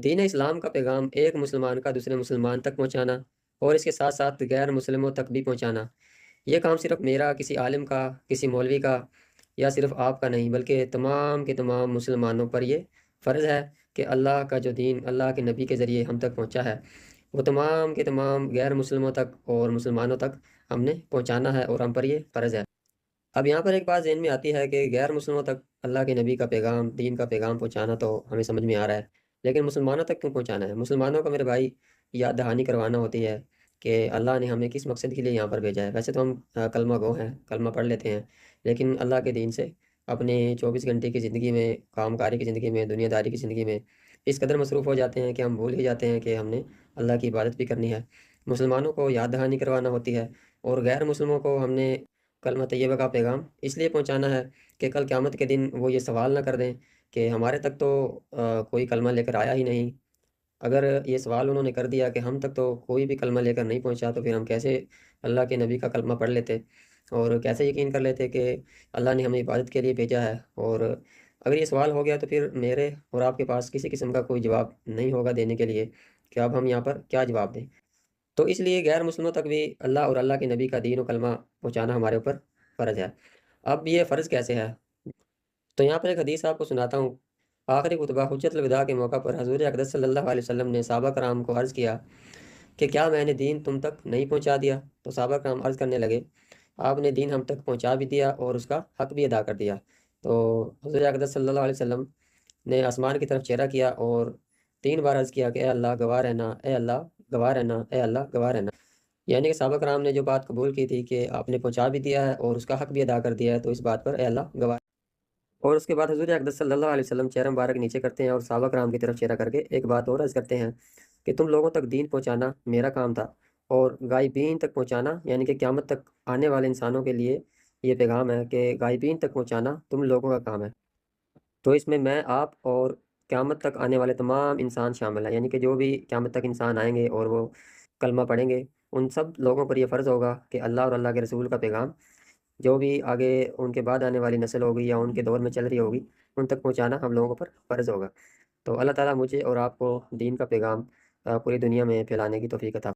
دین اسلام کا پیغام ایک مسلمان کا دوسرے مسلمان تک پہنچانا اور اس کے ساتھ ساتھ غیر مسلموں تک بھی پہنچانا، یہ کام صرف میرا، کسی عالم کا، کسی مولوی کا یا صرف آپ کا نہیں، بلکہ تمام کے تمام مسلمانوں پر یہ فرض ہے کہ اللہ کا جو دین اللہ کے نبی کے ذریعے ہم تک پہنچا ہے وہ تمام کے تمام غیر مسلموں تک اور مسلمانوں تک ہم نے پہنچانا ہے، اور ہم پر یہ فرض ہے۔ اب یہاں پر ایک بات ذہن میں آتی ہے کہ غیر مسلموں تک اللہ کے نبی کا پیغام، دین کا پیغام پہنچانا تو ہمیں سمجھ میں آ رہا ہے، لیکن مسلمانوں تک کیوں پہنچانا ہے؟ مسلمانوں کو میرے بھائی یاد دہانی کروانا ہوتی ہے کہ اللہ نے ہمیں کس مقصد کے لیے یہاں پر بھیجا ہے۔ ویسے تو ہم کلمہ گو ہیں، کلمہ پڑھ لیتے ہیں، لیکن اللہ کے دین سے اپنے 24 گھنٹے کی زندگی میں، کام کاری کی زندگی میں، دنیا داری کی زندگی میں اس قدر مصروف ہو جاتے ہیں کہ ہم بھول ہی جاتے ہیں کہ ہم نے اللہ کی عبادت بھی کرنی ہے۔ مسلمانوں کو یاد دہانی کروانا ہوتی ہے، اور غیر مسلموں کو ہم نے کلمہ طیبہ کا پیغام اس لیے پہنچانا ہے کہ کل قیامت کے دن وہ یہ سوال نہ کر دیں کہ ہمارے تک تو کوئی کلمہ لے کر آیا ہی نہیں۔ اگر یہ سوال انہوں نے کر دیا کہ ہم تک تو کوئی بھی کلمہ لے کر نہیں پہنچا، تو پھر ہم کیسے اللہ کے نبی کا کلمہ پڑھ لیتے اور کیسے یقین کر لیتے کہ اللہ نے ہمیں عبادت کے لیے بھیجا ہے؟ اور اگر یہ سوال ہو گیا تو پھر میرے اور آپ کے پاس کسی قسم کا کوئی جواب نہیں ہوگا دینے کے لیے کہ اب ہم یہاں پر کیا جواب دیں۔ تو اس لیے غیر مسلموں تک بھی اللہ اور اللہ کے نبی کا دین و کلمہ پہنچانا ہمارے اوپر فرض ہے۔ اب یہ فرض کیسے ہے؟ تو یہاں پر ایک حدیث آپ کو سناتا ہوں۔ آخری خطبہ حجت الوداع کے موقع پر حضور اقدس صلی اللہ علیہ وسلم نے صحابہ کرام کو عرض کیا کہ کیا میں نے دین تم تک نہیں پہنچا دیا؟ تو صحابہ کرام عرض کرنے لگے، آپ نے دین ہم تک پہنچا بھی دیا اور اس کا حق بھی ادا کر دیا۔ تو حضور اقدس صلی اللہ علیہ وسلم نے آسمان کی طرف چہرہ کیا اور 3 بار عرض کیا کہ اے اللہ گواہ رہنا، اے اللہ گواہ رہنا، اے اللہ گواہ رہنا۔ یعنی کہ صحابہ کرام نے جو بات قبول کی تھی کہ آپ نے پہنچا بھی دیا ہے اور اس کا حق بھی ادا کر دیا ہے، تو اس بات پر اے اللہ گواہ۔ اور اس کے بعد حضور اقدس صلی اللہ علیہ وسلم چہرہ مبارک نیچے کرتے ہیں اور صحابہ کرام کی طرف چہرہ کر کے ایک بات اور عرض کرتے ہیں کہ تم لوگوں تک دین پہنچانا میرا کام تھا، اور غائبین تک پہنچانا، یعنی کہ قیامت تک آنے والے انسانوں کے لیے یہ پیغام ہے کہ غائبین تک پہنچانا تم لوگوں کا کام ہے۔ تو اس میں آپ اور قیامت تک آنے والے تمام انسان شامل ہیں، یعنی کہ جو بھی قیامت تک انسان آئیں گے اور وہ کلمہ پڑھیں گے، ان سب لوگوں پر یہ فرض ہوگا کہ اللہ اور اللہ کے رسول کا پیغام جو بھی آگے ان کے بعد آنے والی نسل ہوگی یا ان کے دور میں چل رہی ہوگی ان تک پہنچانا ہم لوگوں پر فرض ہوگا۔ تو اللہ تعالیٰ مجھے اور آپ کو دین کا پیغام پوری دنیا میں پھیلانے کی توفیق عطا